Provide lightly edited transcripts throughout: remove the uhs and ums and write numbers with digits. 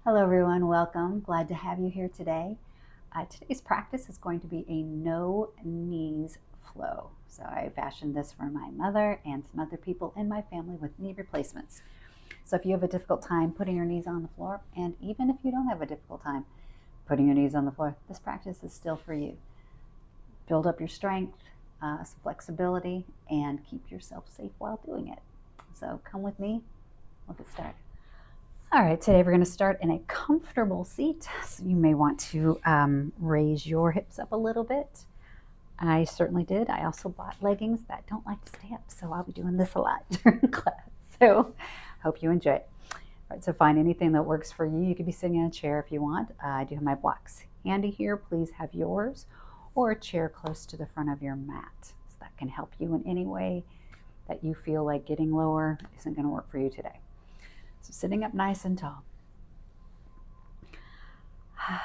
Hello everyone, welcome. Glad to have you here today. Today's practice is going to be a no knees flow. So I fashioned this for my mother and some other people in my family with knee replacements. So if you have a difficult time putting your knees on the floor, and even if you don't have a difficult time putting your knees on the floor, this practice is still for you. Build up your strength, some flexibility, and keep yourself safe while doing it. So come with me, we'll get started. All right, today we're going to start in a comfortable seat. So you may want to raise your hips up a little bit. I certainly did. I also bought leggings that don't like to stay up, so I'll be doing this a lot during class. So hope you enjoy it. All right, so find anything that works for you. You could be sitting in a chair if you want. I do have my blocks handy here. Please have yours or a chair close to the front of your mat. So that can help you in any way that you feel like getting lower isn't going to work for you today. So sitting up nice and tall. If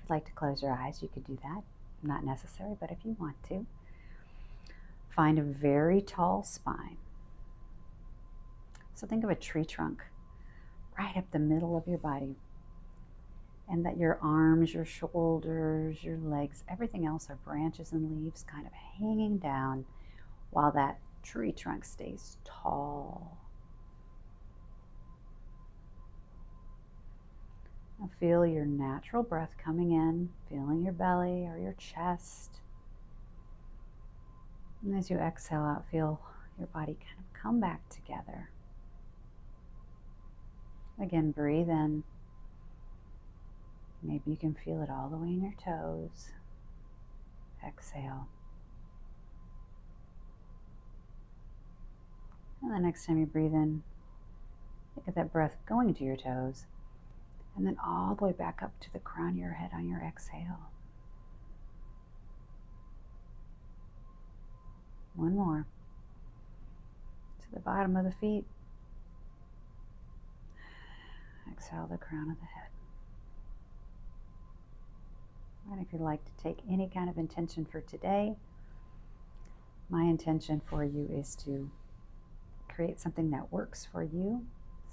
you'd like to close your eyes, you could do that. Not necessary, but if you want to. Find a very tall spine. So think of a tree trunk right up the middle of your body. And that your arms, your shoulders, your legs, everything else are branches and leaves kind of hanging down while that tree trunk stays tall. Now feel your natural breath coming in, feeling your belly or your chest. And as you exhale out, feel your body kind of come back together. Again, breathe in. Maybe you can feel it all the way in your toes. Exhale. And the next time you breathe in, get that breath going to your toes. And then all the way back up to the crown of your head on your exhale. One more. To the bottom of the feet. Exhale the crown of the head. And if you'd like to take any kind of intention for today, my intention for you is to create something that works for you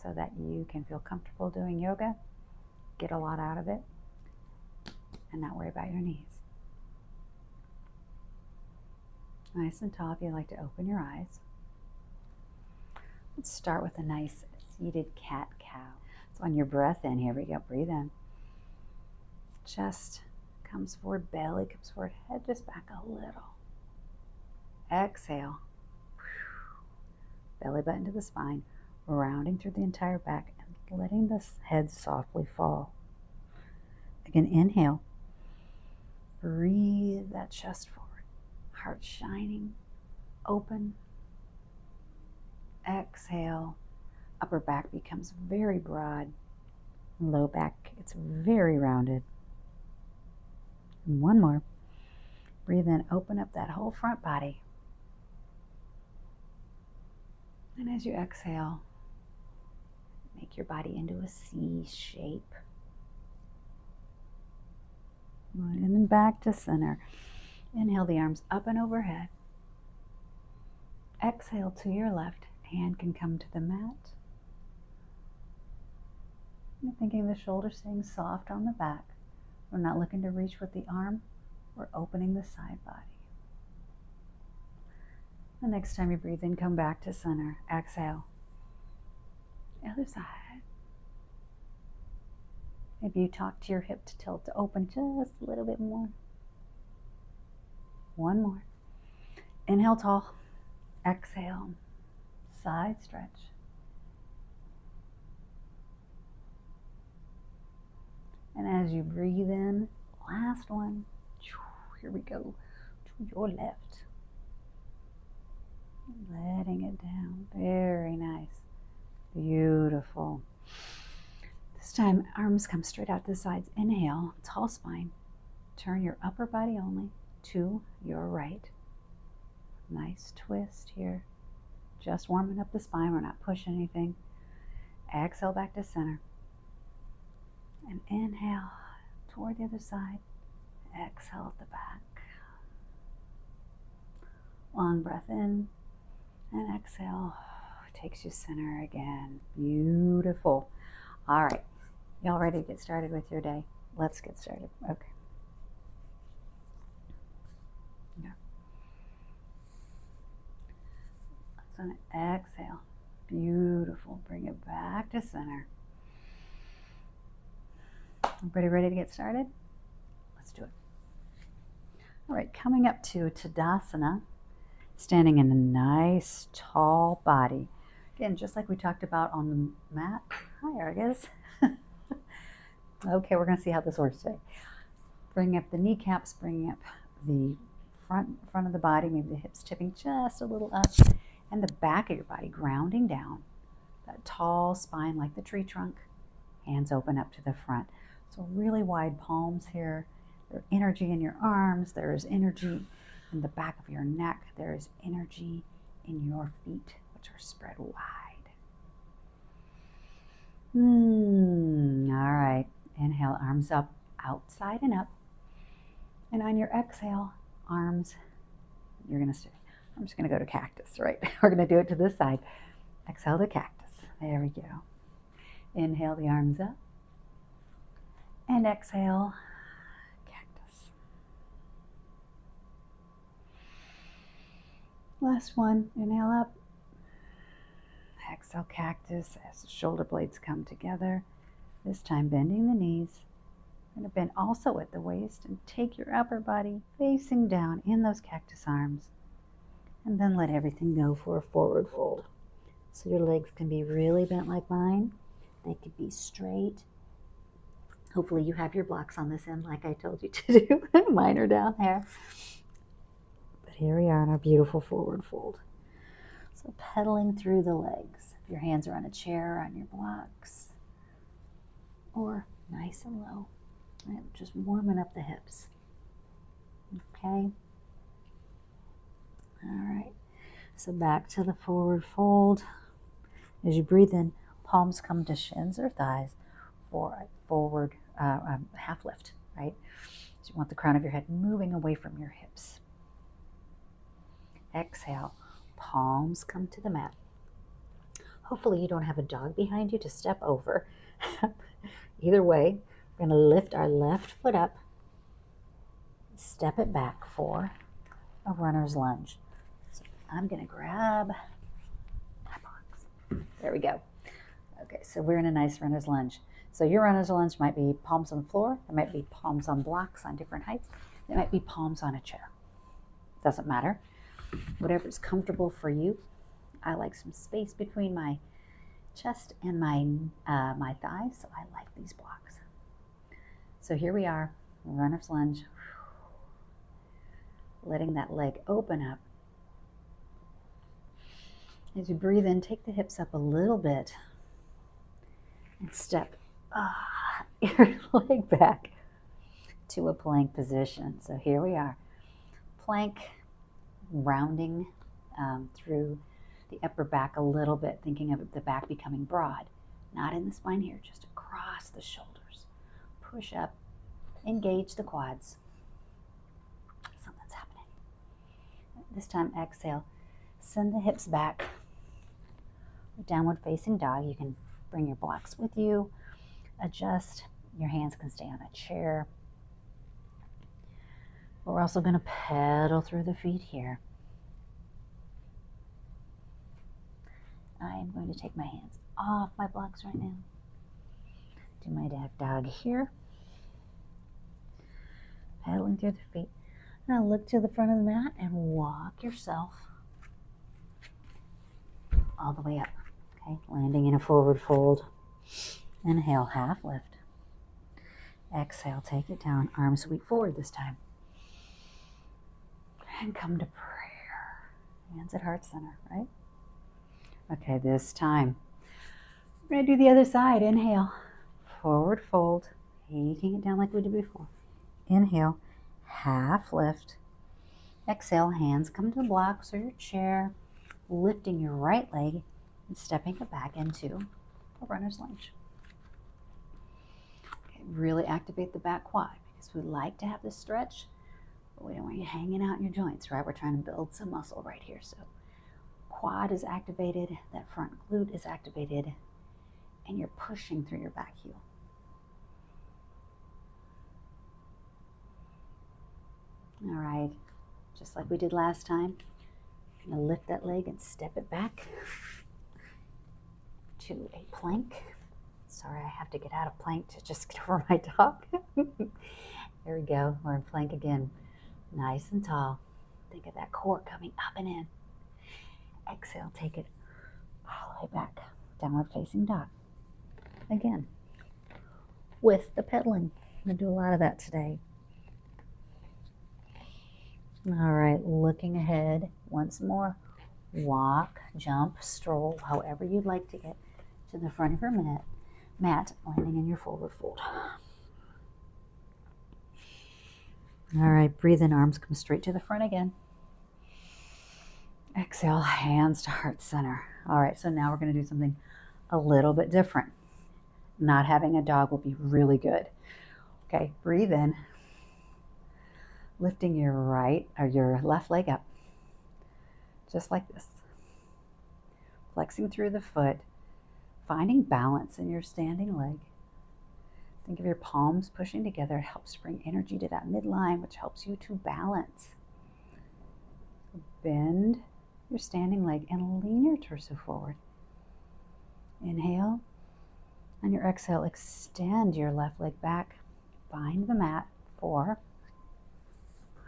so that you can feel comfortable doing yoga, get a lot out of it, and not worry about your knees. Nice and tall if you'd like to open your eyes. Let's start with a nice seated cat-cow. So on your breath in, here we go, breathe in. Chest comes forward, belly comes forward, head just back a little. Exhale. Belly button to the spine, rounding through the entire back and letting the head softly fall. Again, inhale. Breathe that chest forward. Heart shining, open. Exhale. Upper back becomes very broad. Low back, it's very rounded. And one more. Breathe in, open up that whole front body. And as you exhale, make your body into a C shape. And then back to center. Inhale the arms up and overhead. Exhale to your left. Hand can come to the mat. You're thinking the shoulders staying soft on the back. We're not looking to reach with the arm. We're opening the side body. The next time you breathe in, come back to center. Exhale. The other side. Maybe you talk to your hip to tell it to open just a little bit more. One more. Inhale tall. Exhale. Side stretch. And as you breathe in, last one. Here we go. To your left. Letting it down. Very nice. Beautiful. This time, arms come straight out to the sides. Inhale, tall spine. Turn your upper body only to your right. Nice twist here. Just warming up the spine. We're not pushing anything. Exhale back to center. And inhale toward the other side. Exhale at the back. Long breath in. And exhale, takes you center again. Beautiful. All right, Y'all ready to get started with your day? Let's get started. Okay. Yeah. Let's exhale. Beautiful. Bring it back to center. Everybody ready to get started? Let's do it. All right, coming up to Tadasana, standing in a nice tall body. Again, just like we talked about on the mat. Hi, Argus. Okay, we're going to see how this works today. Bring up the kneecaps, bring up the front of the body, maybe the hips tipping just a little up, and the back of your body grounding down. That tall spine like the tree trunk, hands open up to the front. So really wide palms here. There's energy in your arms, there is energy in the back of your neck, there is energy in your feet, which are spread wide. All right, inhale, arms up, outside and up. And on your exhale, arms, I'm just gonna go to cactus, right? We're gonna do it to this side. Exhale to cactus, there we go. Inhale the arms up, and exhale, cactus. Last one, inhale up, exhale cactus as the shoulder blades come together. This time bending the knees. You're going to bend also at the waist and take your upper body facing down in those cactus arms. And then let everything go for a forward fold. So your legs can be really bent like mine. They could be straight. Hopefully you have your blocks on this end like I told you to do. Mine are down there. But here we are in our beautiful forward fold. So pedaling through the legs. If your hands are on a chair, on your blocks, or nice and low. Right, just warming up the hips. Okay. All right. So back to the forward fold. As you breathe in, palms come to shins or thighs for a forward half lift, right? So you want the crown of your head moving away from your hips. Exhale, palms come to the mat. Hopefully you don't have a dog behind you to step over. Either way, we're going to lift our left foot up, step it back for a runner's lunge. So I'm going to grab my box. There we go. Okay, so we're in a nice runner's lunge. So your runner's lunge might be palms on the floor. It might be palms on blocks on different heights. It might be palms on a chair. Doesn't matter. Whatever's comfortable for you. I like some space between my chest and my thighs, so I like these blocks. So here we are, runner's lunge. Letting that leg open up. As you breathe in, take the hips up a little bit and step your leg back to a plank position. So here we are, plank, rounding through the upper back a little bit, thinking of the back becoming broad, not in the spine here, just across the shoulders. Push up, engage the quads. Something's happening. This time, exhale, send the hips back. Downward facing dog. You can bring your blocks with you, adjust. Your hands can stay on a chair. But we're also going to pedal through the feet here. I am going to take my hands off my blocks right now. Do my dog here. Pedaling through the feet. Now look to the front of the mat and walk yourself all the way up. Okay, landing in a forward fold. Inhale, half lift. Exhale, take it down. Arms sweep forward this time. And come to prayer. Hands at heart center, right? Okay, this time we're going to do the other side. Inhale, forward fold, taking it down like we did before. Inhale, half lift. Exhale, hands come to the blocks or your chair, lifting your right leg and stepping it back into a runner's lunge. Okay, really activate the back quad because we like to have this stretch, but we don't want you hanging out in your joints, right? We're trying to build some muscle right here. So quad is activated, that front glute is activated, and you're pushing through your back heel. just like we did last time. I'm going to lift that leg and step it back to a plank. Sorry, I have to get out of plank to just get over my dog. There we go. We're in plank again. Nice and tall. Think of that core coming up and in. Exhale, take it all the way back. Downward facing dog. Again, with the pedaling. I'm going to do a lot of that today. All right, looking ahead once more. Walk, jump, stroll, however you'd like to get to the front of your mat, landing in your forward fold. All right, breathe in, arms come straight to the front again. Exhale, hands to heart center. All right, so now we're going to do something a little bit different. Not having a dog will be really good. Okay, breathe in, lifting your left leg up, just like this. Flexing through the foot, finding balance in your standing leg. Think of your palms pushing together. It helps bring energy to that midline, which helps you to balance. Bend your standing leg and lean your torso forward. Inhale. On your exhale, extend your left leg back. Find the mat for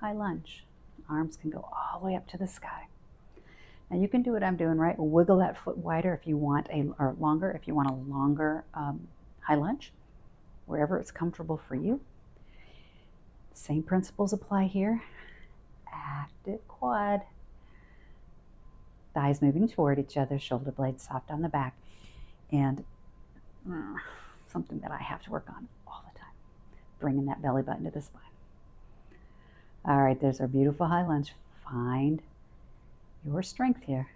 high lunge. Arms can go all the way up to the sky. Now you can do what I'm doing, right? Wiggle that foot wider if you want or longer if you want a longer high lunge, wherever it's comfortable for you. Same principles apply here. Active quad. Thighs moving toward each other, shoulder blades soft on the back. And something that I have to work on all the time, bringing that belly button to the spine. All right, there's our beautiful high lunge. Find your strength here.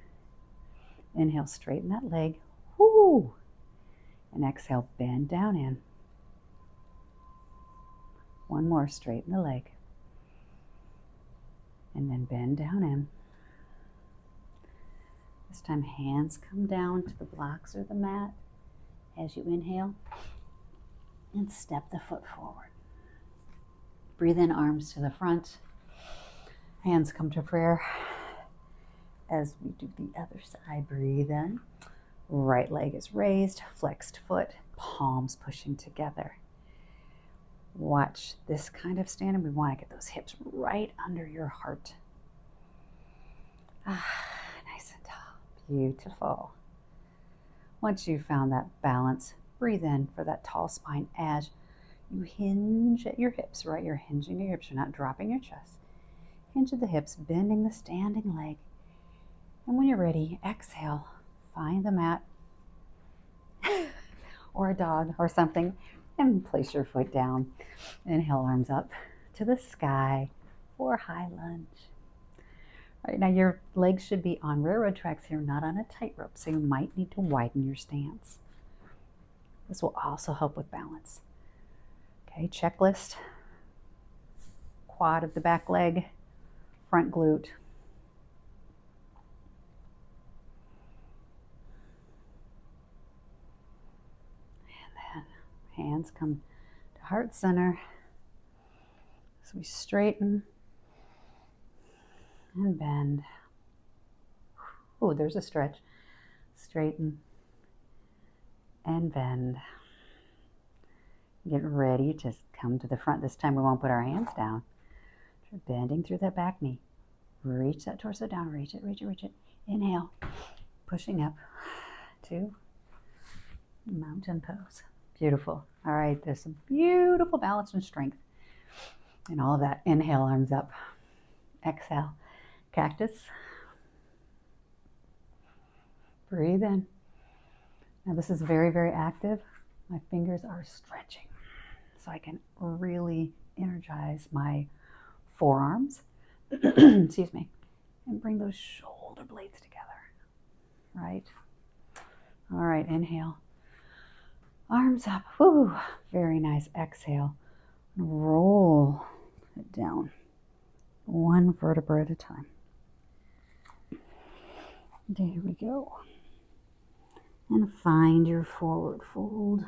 Inhale, straighten that leg. Woo! And exhale, bend down in. One more, straighten the leg. And then bend down in. This time, hands come down to the blocks or the mat as you inhale. And step the foot forward. Breathe in, arms to the front. Hands come to prayer. As we do the other side, breathe in. Right leg is raised, flexed foot, palms pushing together. Watch this kind of standing. We want to get those hips right under your heart. Nice and tall. Beautiful. Once you've found that balance, breathe in for that tall spine as you hinge at your hips, right? You're hinging your hips. You're not dropping your chest. Hinge at the hips, bending the standing leg. And when you're ready, exhale. Find the mat or a dog or something and place your foot down. Inhale, arms up to the sky for high lunge. All right, now your legs should be on railroad tracks here, not on a tightrope, so you might need to widen your stance. This will also help with balance. Okay, checklist. Quad of the back leg, front glute. And then hands come to heart center. So we straighten and bend. Oh, there's a stretch. Straighten and bend. Get ready to come to the front. This time we won't put our hands down. We're bending through that back knee. Reach that torso down. Reach it, reach it, reach it. Inhale. Pushing up to mountain pose. Beautiful. All right, there's some beautiful balance and strength and all of that. Inhale, arms up. Exhale, cactus. Breathe in. Now this is very, very active. My fingers are stretching so I can really energize my forearms, excuse me, and bring those shoulder blades together, right? All right, inhale. Arms up. Whew, very nice. Exhale. Roll it down, one vertebra at a time. There we go. And find your forward fold.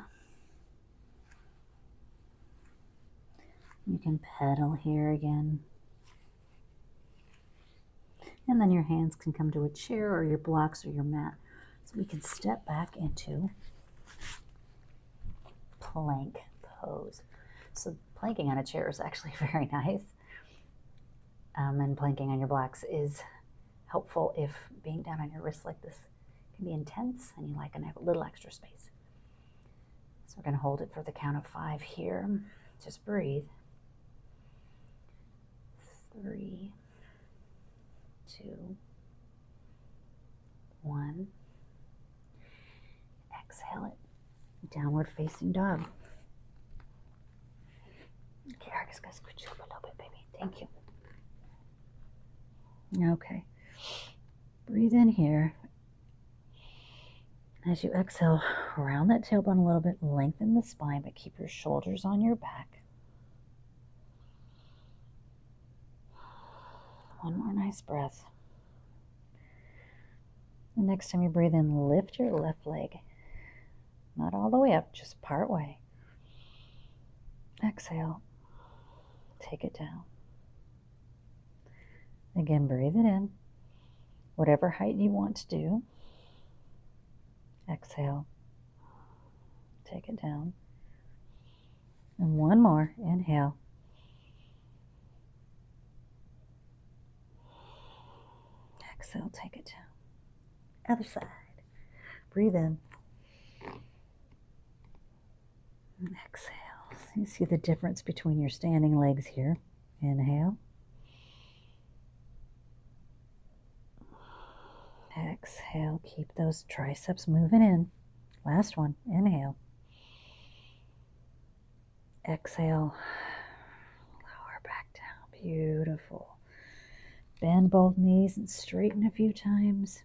You can pedal here again. And then your hands can come to a chair or your blocks or your mat. So we can step back into plank pose. So planking on a chair is actually very nice. And planking on your blocks is helpful if being down on your wrists like this can be intense and you like to have a little extra space. So we're going to hold it for the count of 5 here. Just breathe. 3, 2, 1. Exhale it. Downward facing dog. Okay, I'm just going to scoot you up a little bit, baby. Thank you. Okay. Breathe in here. As you exhale, round that tailbone a little bit, lengthen the spine, but keep your shoulders on your back. One more nice breath. The next time you breathe in, lift your left leg. Not all the way up, just part way. Exhale. Take it down. Again, breathe it in. Whatever height you want to do. Exhale. Take it down. And one more. Inhale. Exhale. Take it down. Other side. Breathe in. And exhale. So you see the difference between your standing legs here. Inhale. Exhale. Keep those triceps moving in. Last one. Inhale. Exhale. Lower back down. Beautiful. Bend both knees and straighten a few times.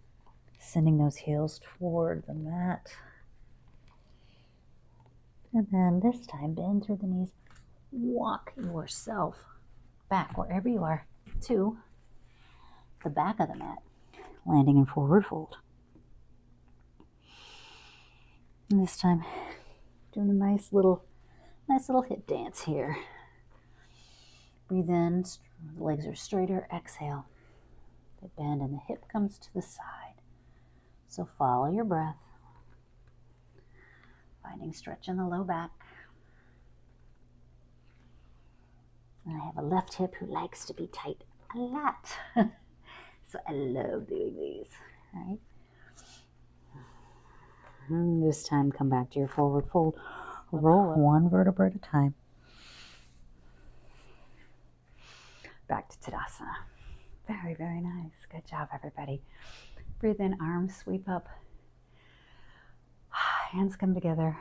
Sending those heels toward the mat. And then this time, bend through the knees. Walk yourself back wherever you are to the back of the mat, landing in forward fold. And this time, doing a nice little hip dance here. Breathe in, the legs are straighter. Exhale. The bend and the hip comes to the side. So follow your breath. Finding stretch in the low back. And I have a left hip who likes to be tight a lot. So I love doing these, right? And this time, come back to your forward fold. Roll one vertebra at a time. Back to Tadasana. Very, very nice. Good job, everybody. Breathe in, arms sweep up. Hands come together.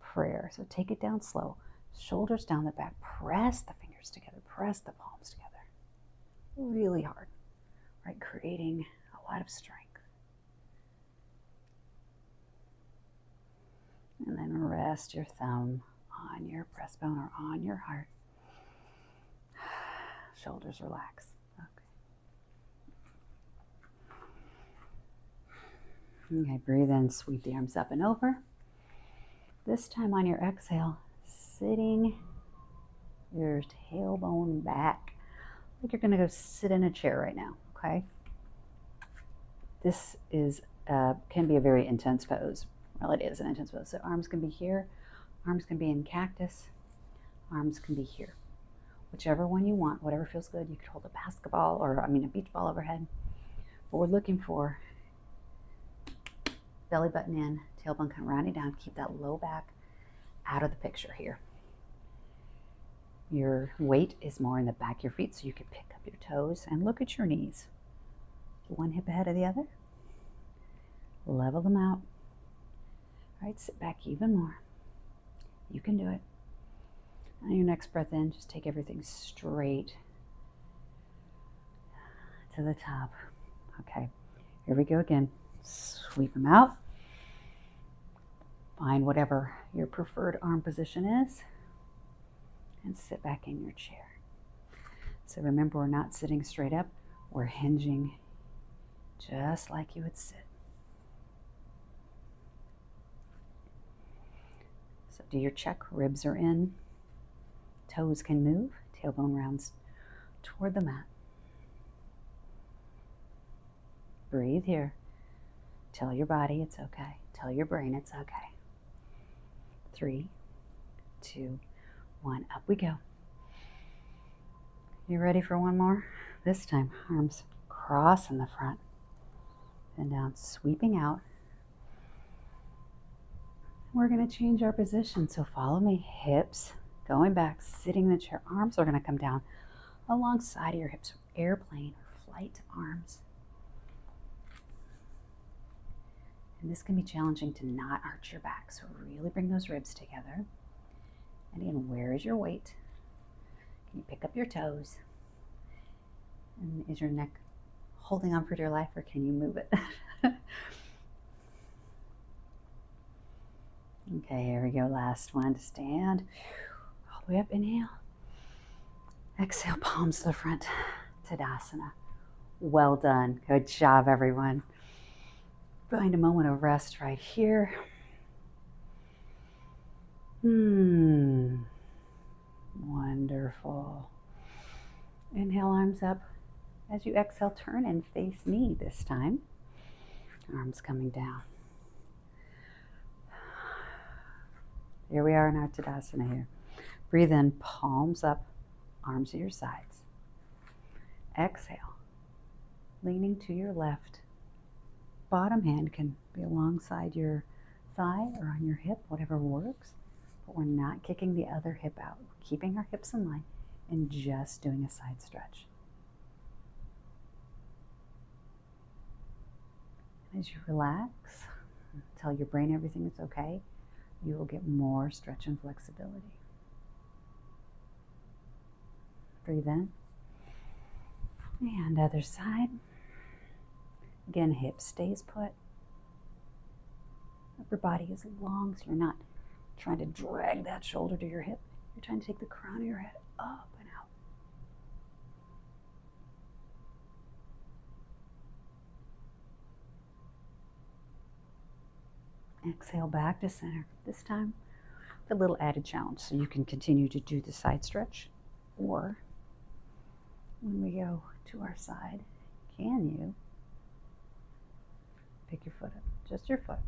Prayer. So take it down slow. Shoulders down the back. Press the fingers together. Press the palms together. Really hard. Right? Creating a lot of strength. And then rest your thumb on your breastbone or on your heart. Shoulders relax. Okay, breathe in, sweep the arms up and over. This time on your exhale, sitting your tailbone back. Like you're gonna go sit in a chair right now, okay? This is can be a very intense pose. Well, it is an intense pose. So arms can be here, arms can be in cactus, arms can be here. Whichever one you want, whatever feels good. You could hold a basketball or, a beach ball overhead. What we're looking for, belly button in, tailbone kind of rounding down. Keep that low back out of the picture here. Your weight is more in the back of your feet, so you can pick up your toes and look at your knees. One hip ahead of the other. Level them out. All right, sit back even more. You can do it. On your next breath in, just take everything straight to the top. Okay, here we go again. Sweep them out. Find whatever your preferred arm position is and sit back in your chair. So remember, we're not sitting straight up. We're hinging just like you would sit. So do your check. Ribs are in. Toes can move. Tailbone rounds toward the mat. Breathe here. Tell your body it's okay. Tell your brain it's okay. 3, 2, 1. Up we go. You ready for one more? This time, arms cross in the front and down, sweeping out. We're going to change our position, so follow me. Hips going back, sitting in the chair. Arms are going to come down alongside of your hips. Airplane or flight arms. And this can be challenging to not arch your back, so really bring those ribs together. And again, where is your weight? Can you pick up your toes? And is your neck holding on for dear life, or can you move it? Okay, here we go. Last one to stand. All the way up, inhale. Exhale, palms to the front. Tadasana. Well done. Good job, everyone. Find a moment of rest right here. Wonderful. Inhale, arms up. As you exhale, turn and face me this time. Arms coming down. Here we are in our Tadasana here. Breathe in, palms up, arms at your sides. Exhale, leaning to your left. Bottom hand can be alongside your thigh or on your hip, whatever works. But we're not kicking the other hip out. We're keeping our hips in line and just doing a side stretch. As you relax, tell your brain everything is okay, you will get more stretch and flexibility. Breathe in. And other side. Again, hip stays put. Upper body is long, so you're not trying to drag that shoulder to your hip. You're trying to take the crown of your head up and out. Exhale back to center. This time, a little added challenge, so you can continue to do the side stretch, or when we go to our side, can you pick your foot up, just your foot,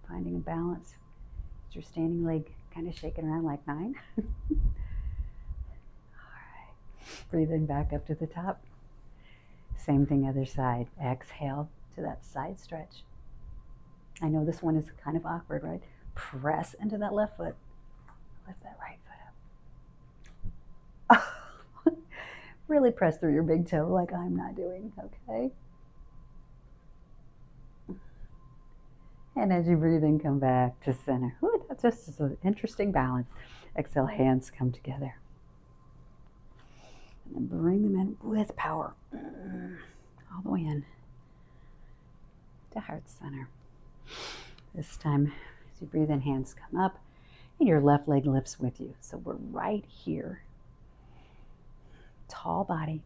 finding a balance. Is your standing leg kind of shaking around like 9? All right, breathing back up to the top. Same thing other side. Exhale to that side stretch. I know this one is kind of awkward, right? Press into that left foot. Lift that right foot up. Really press through your big toe like I'm not doing, okay? And as you breathe in, come back to center. Ooh, that's just an interesting balance. Exhale, hands come together. And then bring them in with power. All the way in to heart center. This time, as you breathe in, hands come up, and your left leg lifts with you. So we're right here. Tall body,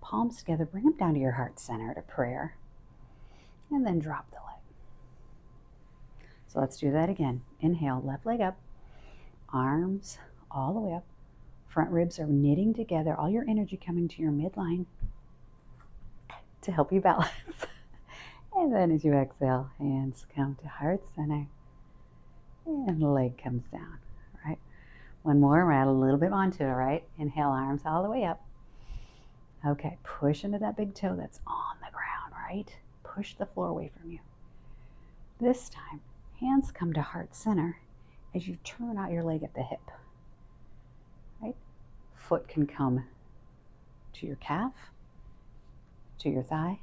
palms together, bring them down to your heart center to prayer, and then drop the leg. So let's do that again. Inhale, left leg up, arms all the way up. Front ribs are knitting together, all your energy coming to your midline to help you balance. And then as you exhale, hands come to heart center, and the leg comes down, right? One more, we'll add a little bit onto it, right? Inhale, arms all the way up. Okay, push into that big toe that's on the ground, right? Push the floor away from you. This time, hands come to heart center as you turn out your leg at the hip, right? Foot can come to your calf, to your thigh,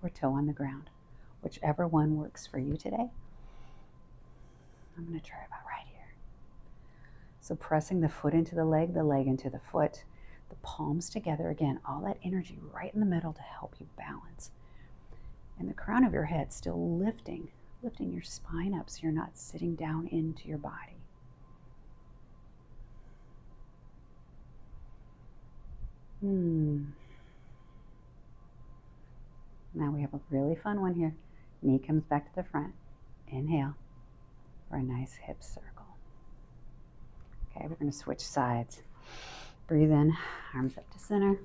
or toe on the ground. Whichever one works for you today. I'm going to try about right here. So pressing the foot into the leg into the foot, the palms together. Again, all that energy right in the middle to help you balance. And the crown of your head still lifting your spine up so you're not sitting down into your body. Now we have a really fun one here. Knee comes back to the front. Inhale for a nice hip circle. Okay, we're going to switch sides. Breathe in, arms up to center.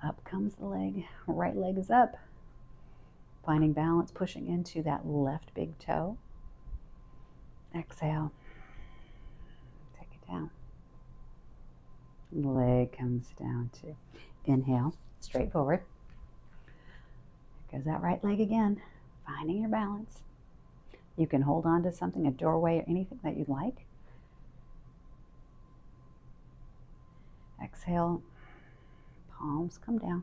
Up comes the leg. Right leg is up. Finding balance, pushing into that left big toe. Exhale. Take it down. Leg comes down too. Inhale, straight forward. There goes that right leg again. Finding your balance. You can hold on to something, a doorway or anything that you'd like. Exhale, palms come down.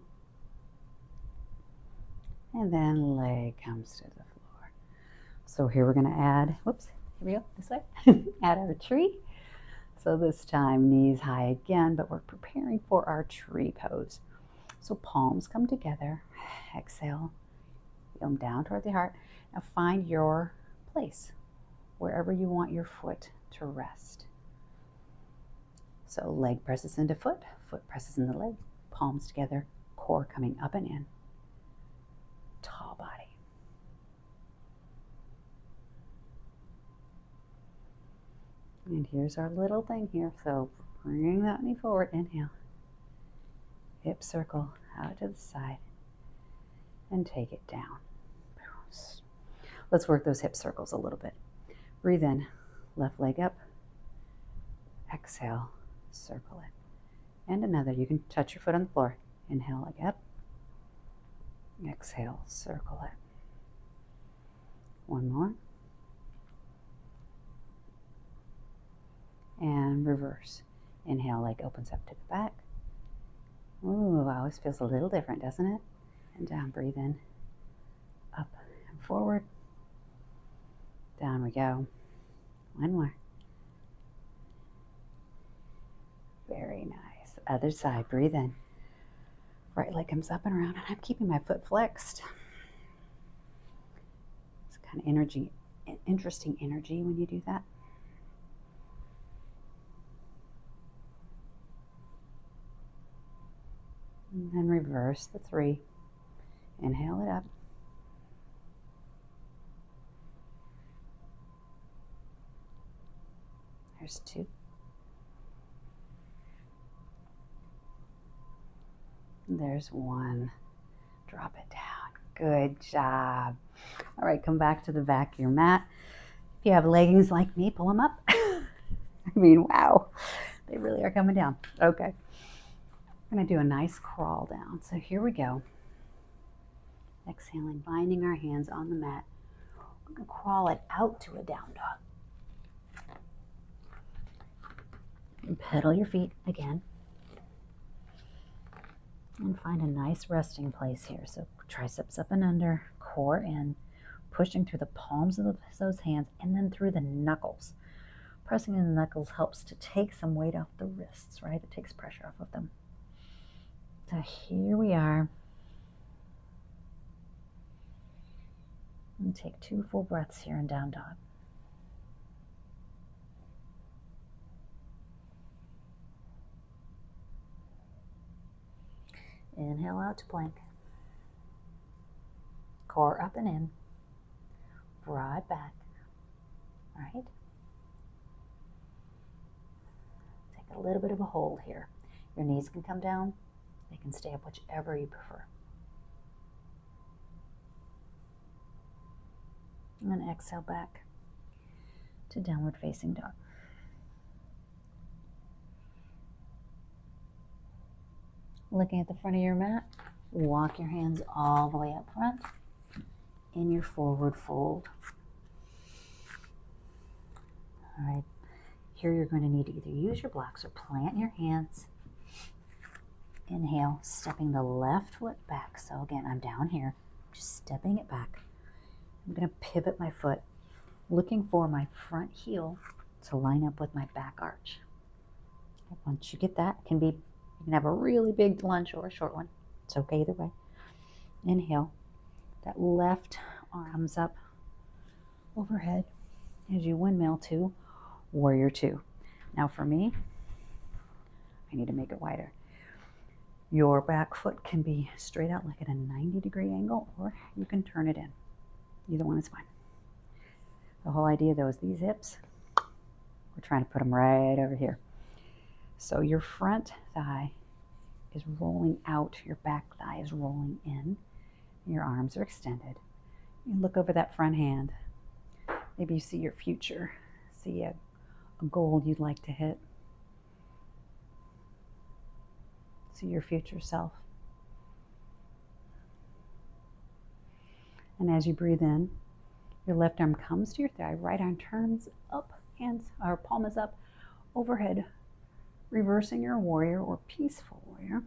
And then leg comes to the floor. So here we're going to add, whoops, here we go, this way. Add our tree. So this time knees high again, but we're preparing for our tree pose. So palms come together. Exhale, feel them down toward the heart. Now find your place, wherever you want your foot to rest. So leg presses into foot, foot presses into leg, palms together, core coming up and in. Tall body. And here's our little thing here. So bring that knee forward, inhale. Hip circle out to the side and take it down. Let's work those hip circles a little bit. Breathe in, left leg up. Exhale, circle it. And another, you can touch your foot on the floor. Inhale, leg up. Exhale, circle it. One more. And reverse. Inhale, leg opens up to the back. Ooh, always feels a little different, doesn't it? And down, breathe in. Up and forward. Down we go. One more. Very nice. Other side, breathe in. Right leg comes up and around, and I'm keeping my foot flexed. It's kind of interesting energy when you do that. And then reverse the three. Inhale it up. There's two. There's one. Drop it down. Good job. All right, come back to the back of your mat. If you have leggings like me, pull them up. I mean, wow. They really are coming down. Okay. I'm going to do a nice crawl down. So here we go. Exhaling, binding our hands on the mat. We're going to crawl it out to a down dog. And pedal your feet again. And find a nice resting place here. So triceps up and under, core in, pushing through the palms of those hands and then through the knuckles. Pressing in the knuckles helps to take some weight off the wrists, right? It takes pressure off of them. So here we are. And take 2 full breaths here in down dog. Inhale out to plank. Core up and in. Broad back. All right. Take a little bit of a hold here. Your knees can come down. They can stay up, whichever you prefer. And then exhale back to downward facing dog. Looking at the front of your mat, walk your hands all the way up front in your forward fold. All right, here you're going to need to either use your blocks or plant your hands. Inhale, stepping the left foot back. So again, I'm down here, just stepping it back. I'm going to pivot my foot, looking for my front heel to line up with my back arch. Once you get that, you can have a really big lunge or a short one. It's okay either way. Inhale, that left arm comes up overhead as you windmill to warrior two. Now for me, I need to make it wider. Your back foot can be straight out like at a 90-degree angle, or you can turn it in. Either one is fine. The whole idea though is these hips, we're trying to put them right over here. So your front thigh is rolling out, your back thigh is rolling in, your arms are extended. You look over that front hand. Maybe you see your future, see a goal you'd like to hit. See your future self. And as you breathe in, your left arm comes to your thigh, right arm turns up, hands or palm is up, overhead, reversing your warrior or peaceful warrior.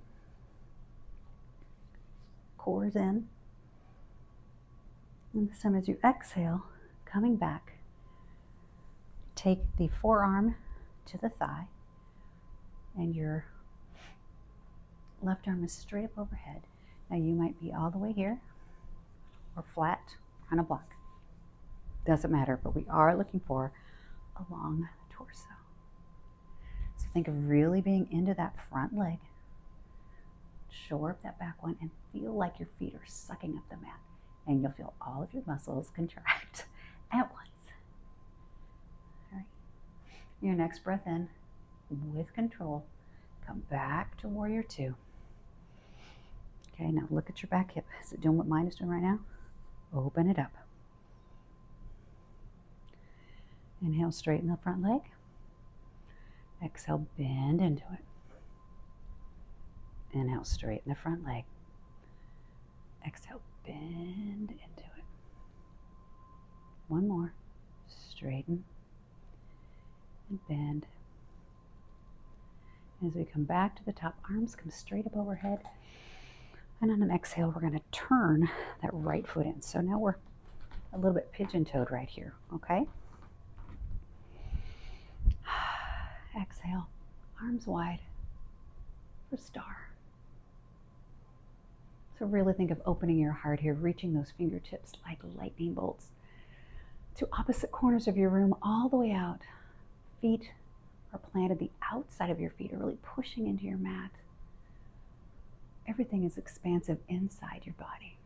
Core is in. And this time as you exhale, coming back, take the forearm to the thigh, and your left arm is straight up overhead. Now you might be all the way here or flat on a block. Doesn't matter, but we are looking for a long torso. So think of really being into that front leg. Shore up that back one and feel like your feet are sucking up the mat. And you'll feel all of your muscles contract at once. All right. Your next breath in, with control, come back to warrior two. Okay, now look at your back hip. Is it doing what mine is doing right now? Open it up. Inhale, straighten the front leg. Exhale, bend into it. Inhale, straighten the front leg. Exhale, bend into it. One more. Straighten and bend. As we come back to the top, arms come straight up overhead. And on an exhale, we're going to turn that right foot in. So now we're a little bit pigeon-toed right here, okay? Exhale, arms wide for star. So really think of opening your heart here, reaching those fingertips like lightning bolts to opposite corners of your room, all the way out. Feet are planted, the outside of your feet are really pushing into your mat. Everything is expansive inside your body.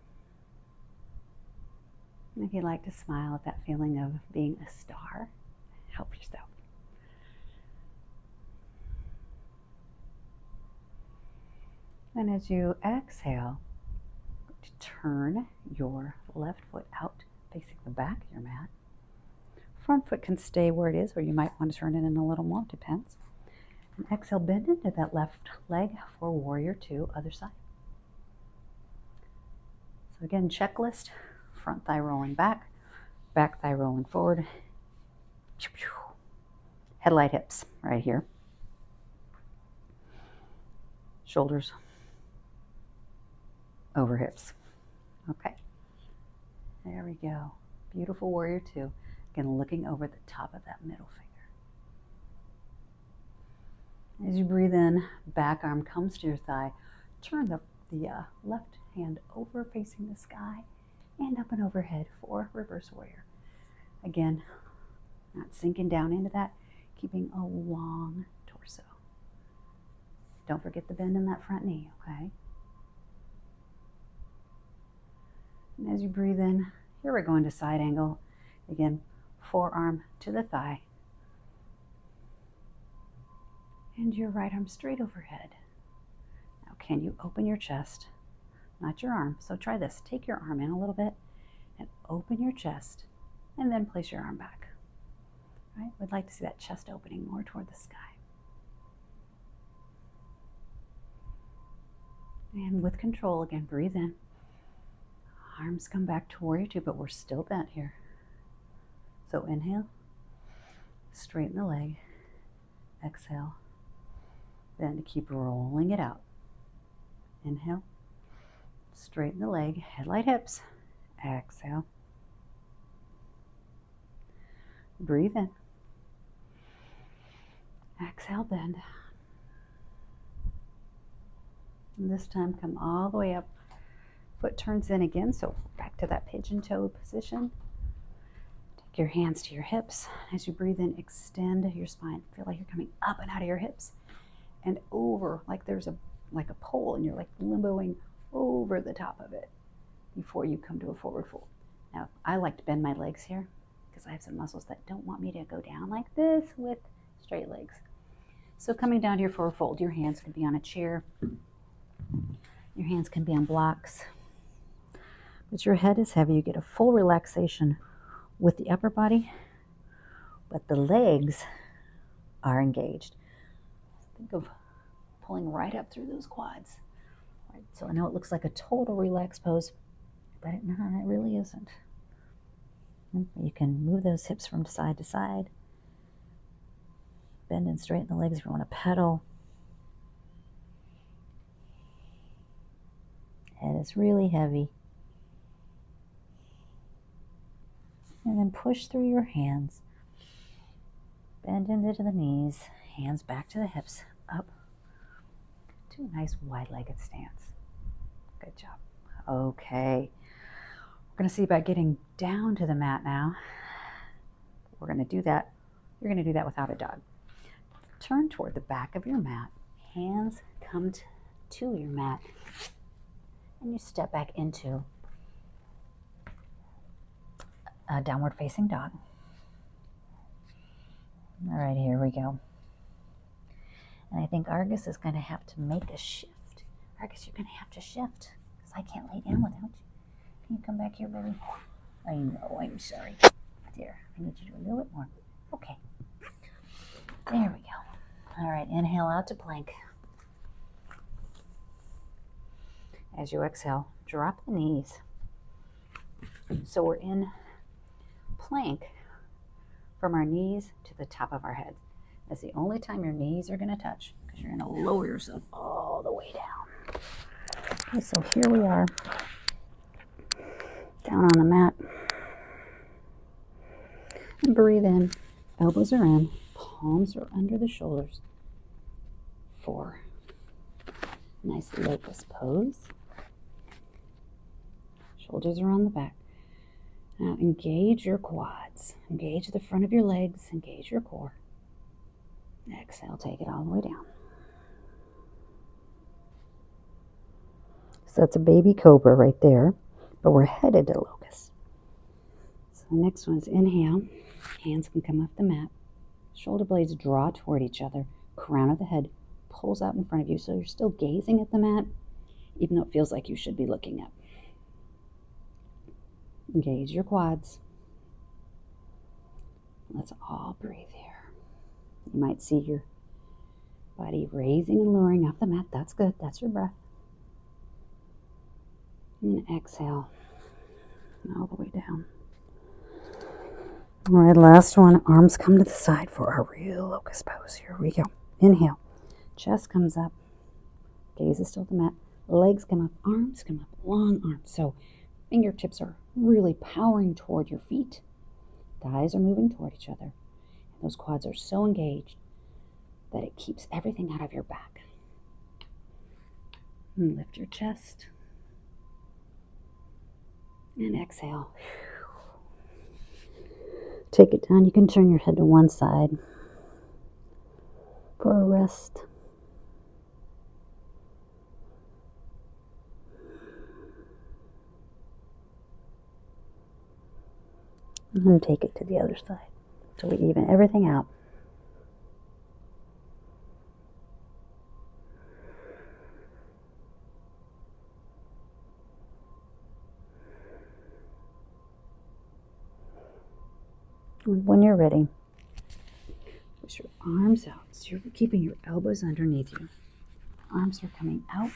And if you'd like to smile at that feeling of being a star, help yourself. And as you exhale, turn your left foot out, facing the back of your mat. Front foot can stay where it is, or you might want to turn it in a little more, depends. And exhale, bend into that left leg for warrior two, other side. So again, checklist, front thigh rolling back thigh rolling forward. Headlight hips right here. Shoulders over hips. Okay, there we go. Beautiful warrior two. Again, looking over the top of that middle finger. As you breathe in, back arm comes to your thigh. Turn the left hand over facing the sky and up and overhead for reverse warrior. Again, not sinking down into that, keeping a long torso. Don't forget the bend in that front knee, okay? And as you breathe in, here we're going to side angle. Again, forearm to the thigh. And your right arm straight overhead. Now, can you open your chest? Not your arm, so try this. Take your arm in a little bit and open your chest, and then place your arm back. All right? We'd like to see that chest opening more toward the sky. And with control, again, breathe in. Arms come back to warrior two, but we're still bent here. So inhale, straighten the leg, exhale, bend, keep rolling it out. Inhale, straighten the leg, headlight hips, exhale. Breathe in. Exhale, bend. And this time come all the way up. Foot turns in again, so back to that pigeon-toe position. Take your hands to your hips. As you breathe in, extend your spine. Feel like you're coming up and out of your hips and over, like there's a pole, and you're like limboing over the top of it before you come to a forward fold. Now, I like to bend my legs here because I have some muscles that don't want me to go down like this with straight legs. So coming down to your forward fold, your hands could be on a chair, Your hands can be on blocks, but your head is heavy. You get a full relaxation with the upper body, but the legs are engaged. Think of pulling right up through those quads. Right, so I know it looks like a total relaxed pose, but it really isn't. You can move those hips from side to side, bend and straighten the legs if you want to pedal. Head is really heavy. And then push through your hands. Bend into the knees, hands back to the hips, up to a nice wide-legged stance. Good job. Okay. We're going to see about getting down to the mat now. We're going to do that. You're going to do that without a dog. Turn toward the back of your mat. Hands come to your mat. And you step back into a downward facing dog. All right, here we go. And I think Argus is going to have to make a shift. Argus, you're going to have to shift because I can't lay down without you. Can you come back here, baby? I know, I'm sorry. Dear, I need you to do a little bit more. Okay. There we go. All right, inhale out to plank. As you exhale, drop the knees. So we're in plank from our knees to the top of our head. That's the only time your knees are going to touch because you're going to lower yourself all the way down. Okay, so here we are, down on the mat. And breathe in. Elbows are in. Palms are under the shoulders. 4. Nice locust pose. Shoulders are on the back. Now engage your quads. Engage the front of your legs. Engage your core. Exhale, take it all the way down. So that's a baby cobra right there, but we're headed to locust. So the next one is inhale. Hands can come off the mat. Shoulder blades draw toward each other. Crown of the head pulls out in front of you, so you're still gazing at the mat, even though it feels like you should be looking up. Engage your quads. Let's all breathe here. You might see your body raising and lowering off the mat. That's good. That's your breath. And exhale all the way down. All right, last one. Arms come to the side for a real locust pose. Here we go. Inhale. Chest comes up. Gaze is still at the mat. Legs come up. Arms come up. Long arms. So fingertips are really powering toward your feet. Thighs are moving toward each other. And those quads are so engaged that it keeps everything out of your back. And lift your chest. And exhale. Take it down. You can turn your head to one side for a rest. And then take it to the other side. So we even everything out. When you're ready, push your arms out. So you're keeping your elbows underneath you. Arms are coming out.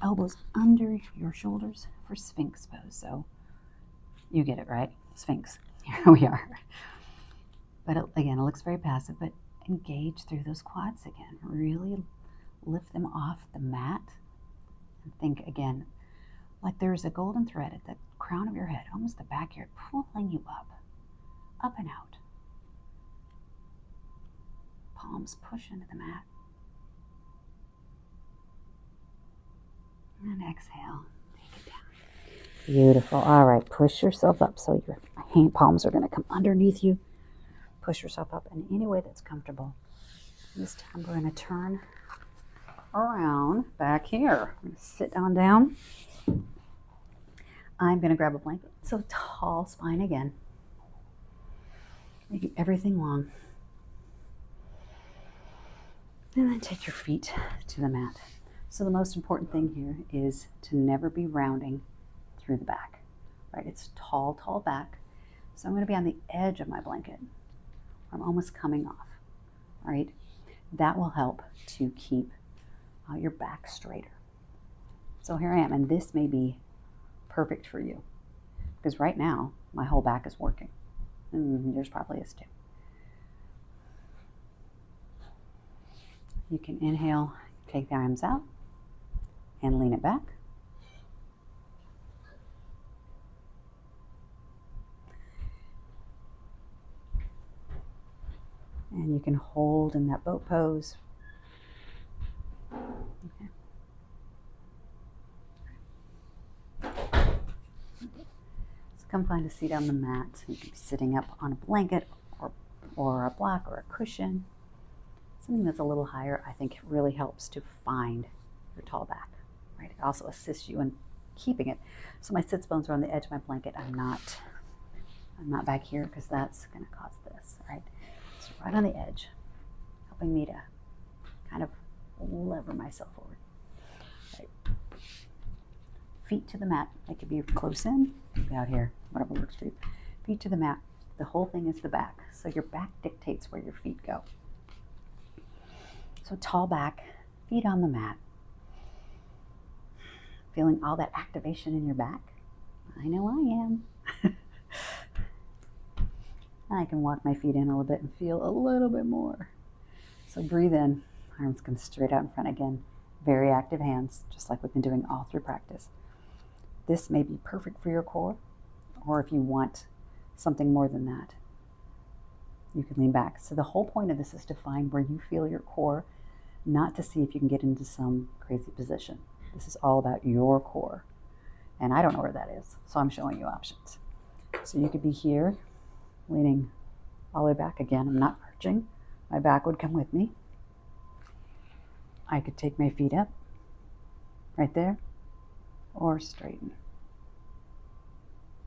Elbows under your shoulders for Sphinx pose. So you get it, right? Sphinx. Here we are. But again, it looks very passive, but engage through those quads again. Really lift them off the mat. And think again, like there's a golden thread at the crown of your head, almost the back here, pulling you up and out. Palms push into the mat. And exhale, take it down. Beautiful. All right, push yourself up. So your hand palms are going to come underneath you. Push yourself up in any way that's comfortable. This time we're going to turn around back here. I'm going to sit down. I'm going to grab a blanket. So tall spine again. Making everything long. And then take your feet to the mat. So the most important thing here is to never be rounding through the back, right? It's tall, tall back. So I'm going to be on the edge of my blanket. I'm almost coming off, right? That will help to keep your back straighter. So here I am, and this may be perfect for you because right now my whole back is working, and yours probably is too. You can inhale, take the arms out, and lean it back. And you can hold in that boat pose. Okay. So come find a seat on the mat. You can be sitting up on a blanket or a block or a cushion. Something that's a little higher, I think, really helps to find your tall back. Right? It also assists you in keeping it. So my sits bones are on the edge of my blanket. I'm not back here because that's going to cause this, right? So right on the edge, helping me to kind of lever myself forward. Right. Feet to the mat. They could be close in, be out here, whatever works for you. Feet to the mat. The whole thing is the back. So your back dictates where your feet go. So tall back, feet on the mat. Feeling all that activation in your back? I know I am. I can walk my feet in a little bit and feel a little bit more. So breathe in, arms come straight out in front again. Very active hands, just like we've been doing all through practice. This may be perfect for your core, or if you want something more than that, you can lean back. So the whole point of this is to find where you feel your core, not to see if you can get into some crazy position. This is all about your core. And I don't know where that is, so I'm showing you options. So you could be here, leaning all the way back again. I'm not arching. My back would come with me. I could take my feet up, right there, or straighten,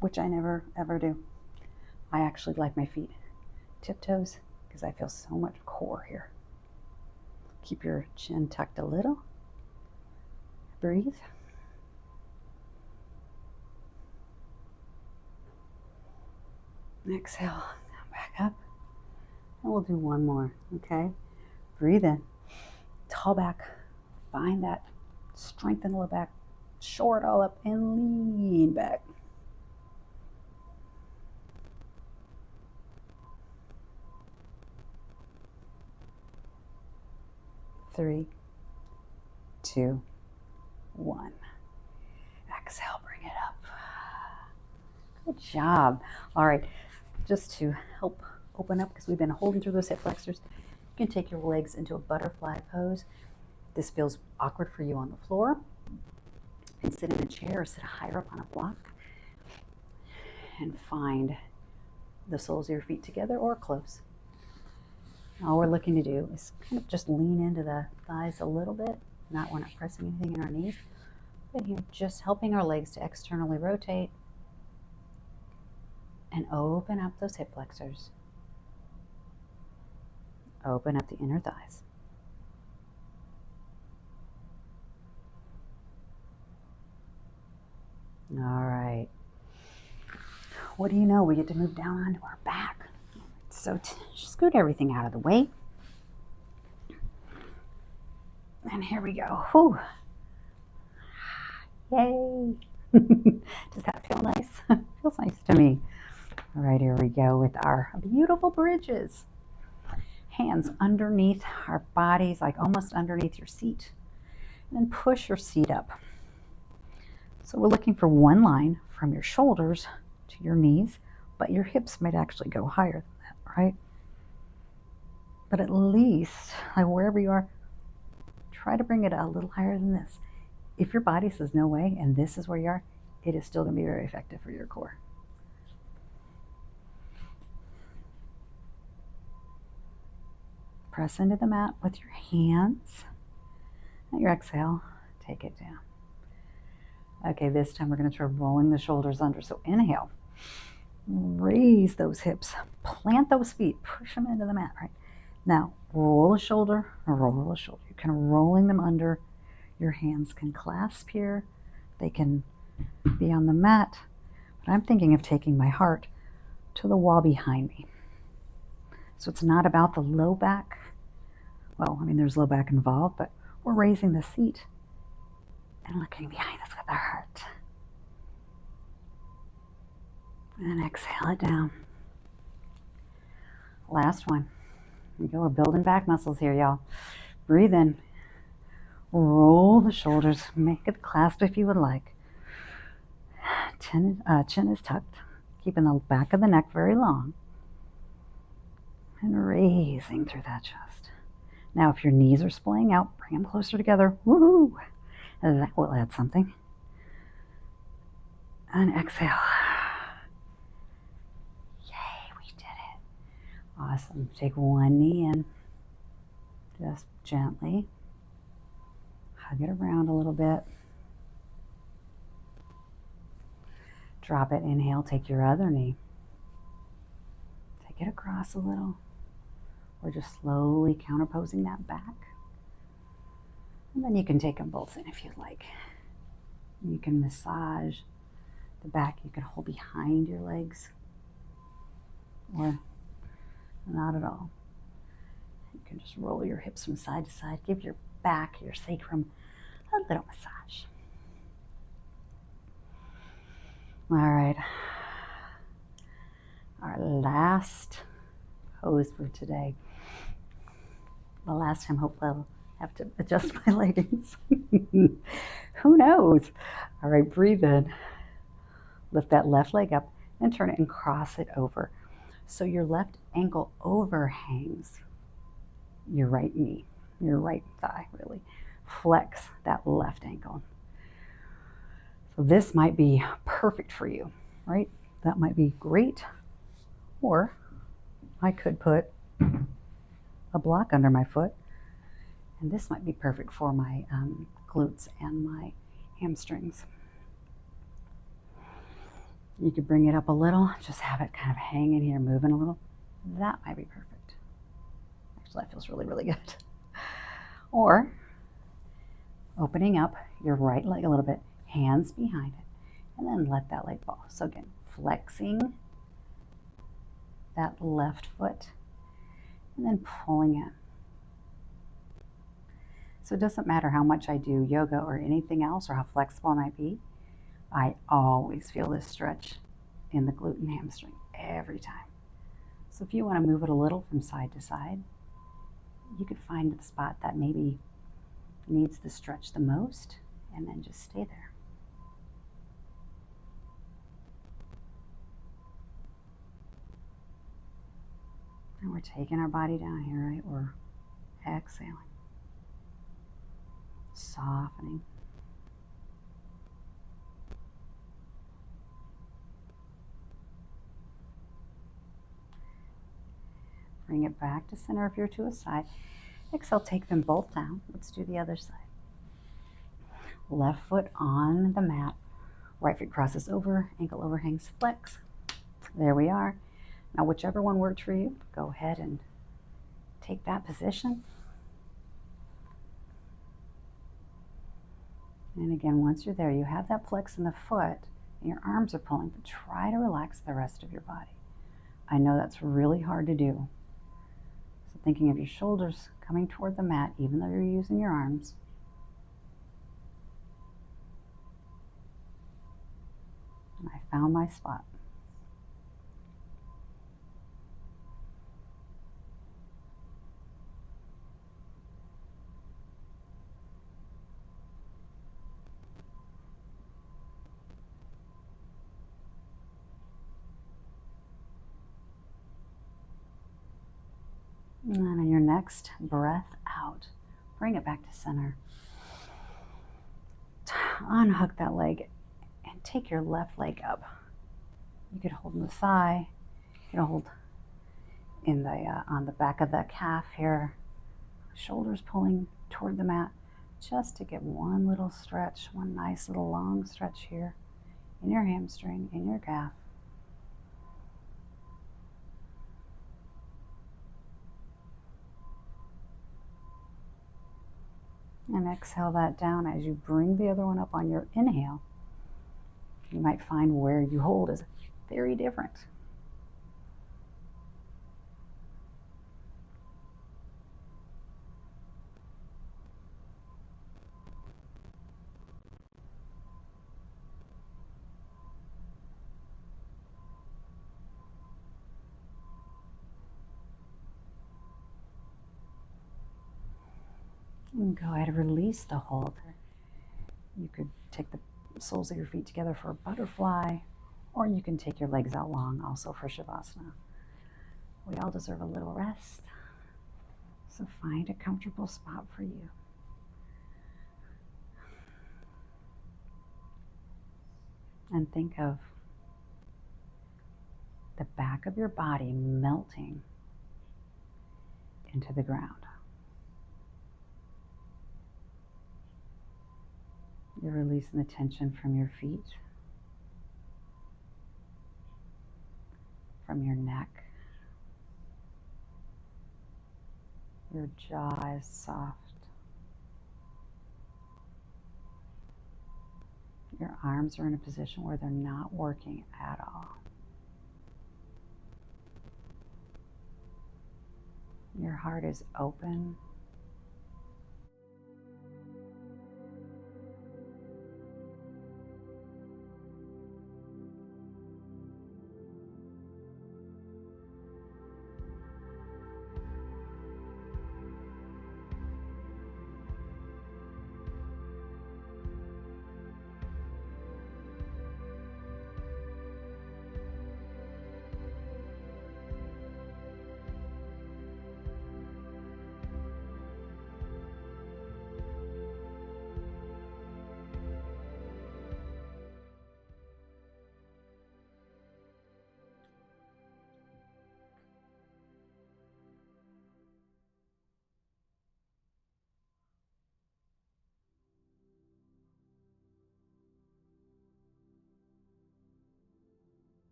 which I never ever do. I actually like my feet tiptoes because I feel so much core here. Keep your chin tucked a little. Breathe. Exhale, come back up. And we'll do one more, okay? Breathe in. Tall back. Find that strength in the low back. Shore it all up and lean back. Three, two, one. Exhale, bring it up. Good job. All right, just to help open up, because we've been holding through those hip flexors, you can take your legs into a butterfly pose. This feels awkward for you on the floor. You can sit in a chair or sit higher up on a block and find the soles of your feet together or close. All we're looking to do is kind of just lean into the thighs a little bit. We're not pressing anything in our knees, but here just helping our legs to externally rotate and open up those hip flexors. Open up the inner thighs. All right. What do you know? We get to move down onto our back. So scoot everything out of the way. And here we go. Whew. Yay. Does that feel nice? Feels nice to me. All right, here we go with our beautiful bridges. Hands underneath our bodies, like almost underneath your seat. And then push your seat up. So we're looking for one line from your shoulders to your knees, but your hips might actually go higher than that, right? But at least, like wherever you are, try to bring it a little higher than this. If your body says no way, and this is where you are, it is still going to be very effective for your core. Press into the mat with your hands. At your exhale, take it down. Okay, this time we're going to try rolling the shoulders under. So inhale, raise those hips, plant those feet, push them into the mat, right? Now, roll a shoulder, roll a shoulder. You're kind of rolling them under. Your hands can clasp here. They can be on the mat. But I'm thinking of taking my heart to the wall behind me. So it's not about the low back. Well, I mean, there's low back involved, but we're raising the seat and looking behind us with our heart. And exhale it down. Last one. Here we go. We're building back muscles here, y'all. Breathe in. Roll the shoulders. Make it clasp if you would like. Chin is tucked. Keeping the back of the neck very long. And raising through that chest. Now, if your knees are splaying out, bring them closer together. Woohoo! That will add something. And exhale. Yay, we did it. Awesome. Take one knee in. Just gently. Hug it around a little bit. Drop it. Inhale. Take your other knee. Take it across a little. Or just slowly counterposing that back. And then you can take them both in if you'd like. You can massage the back. You can hold behind your legs. Or not at all. You can just roll your hips from side to side. Give your back, your sacrum, a little massage. All right. Our last pose for today. The last time, hopefully, I'll have to adjust my leggings. Who knows? All right, breathe in. Lift that left leg up and turn it and cross it over. So your left ankle overhangs your right knee, your right thigh, really. Flex that left ankle. So this might be perfect for you, right? That might be great. Or I could put a block under my foot, and this might be perfect for my glutes and my hamstrings. You could bring it up a little, just have it kind of hanging here, moving a little. That might be perfect. Actually, that feels really, really good. Or opening up your right leg a little bit, hands behind it, and then let that leg fall. So again, flexing that left foot and then pulling in. So it doesn't matter how much I do yoga or anything else or how flexible I might be, I always feel this stretch in the glute and hamstring every time. So if you want to move it a little from side to side, you could find the spot that maybe needs the stretch the most and then just stay there. And we're taking our body down here, right? We're exhaling, softening. Bring it back to center if you're to a side. Exhale, take them both down. Let's do the other side. Left foot on the mat. Right foot crosses over, ankle overhangs, flex. There we are. Now, whichever one works for you, go ahead and take that position. And again, once you're there, you have that flex in the foot, and your arms are pulling, but try to relax the rest of your body. I know that's really hard to do. So thinking of your shoulders coming toward the mat, even though you're using your arms. And I found my spot. And then on your next breath out, bring it back to center. Unhook that leg and take your left leg up. You could hold in the thigh. You can hold in the on the back of the calf here. Shoulders pulling toward the mat, just to get one little stretch, one nice little long stretch here in your hamstring, in your calf. And exhale that down as you bring the other one up on your inhale. You might find where you hold is very different. And go ahead and release the hold. You could take the soles of your feet together for a butterfly, or you can take your legs out long also for Shavasana. We all deserve a little rest, so find a comfortable spot for you. And think of the back of your body melting into the ground. You're releasing the tension from your feet, from your neck. Your jaw is soft. Your arms are in a position where they're not working at all. Your heart is open.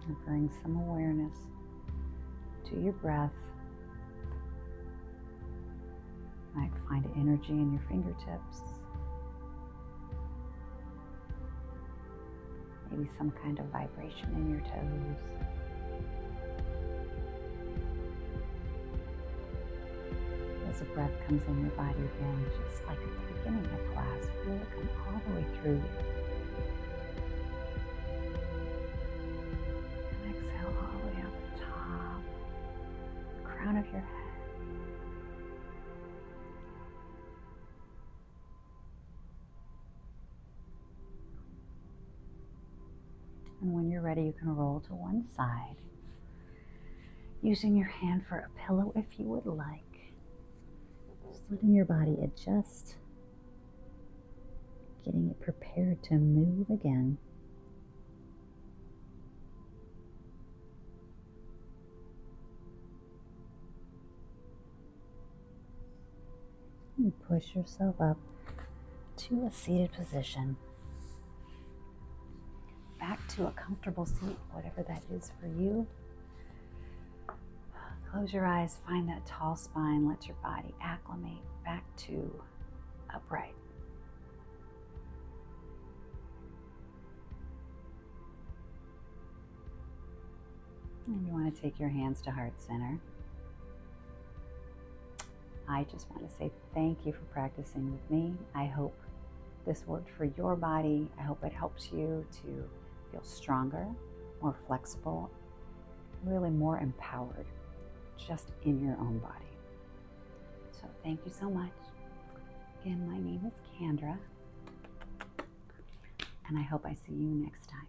And bring some awareness to your breath. You might find energy in your fingertips. Maybe some kind of vibration in your toes. As the breath comes in your body again, just like at the beginning of class, feel it come all the way through you. All the way out the top, crown of your head. And when you're ready, you can roll to one side, using your hand for a pillow if you would like. Just letting your body adjust, getting it prepared to move again. And push yourself up to a seated position. Back to a comfortable seat, whatever that is for you. Close your eyes, find that tall spine, let your body acclimate back to upright. And you want to take your hands to heart center. I just want to say thank you for practicing with me. I hope this worked for your body. I hope it helps you to feel stronger, more flexible, really more empowered just in your own body. So thank you so much. Again, my name is Kendra, and I hope I see you next time.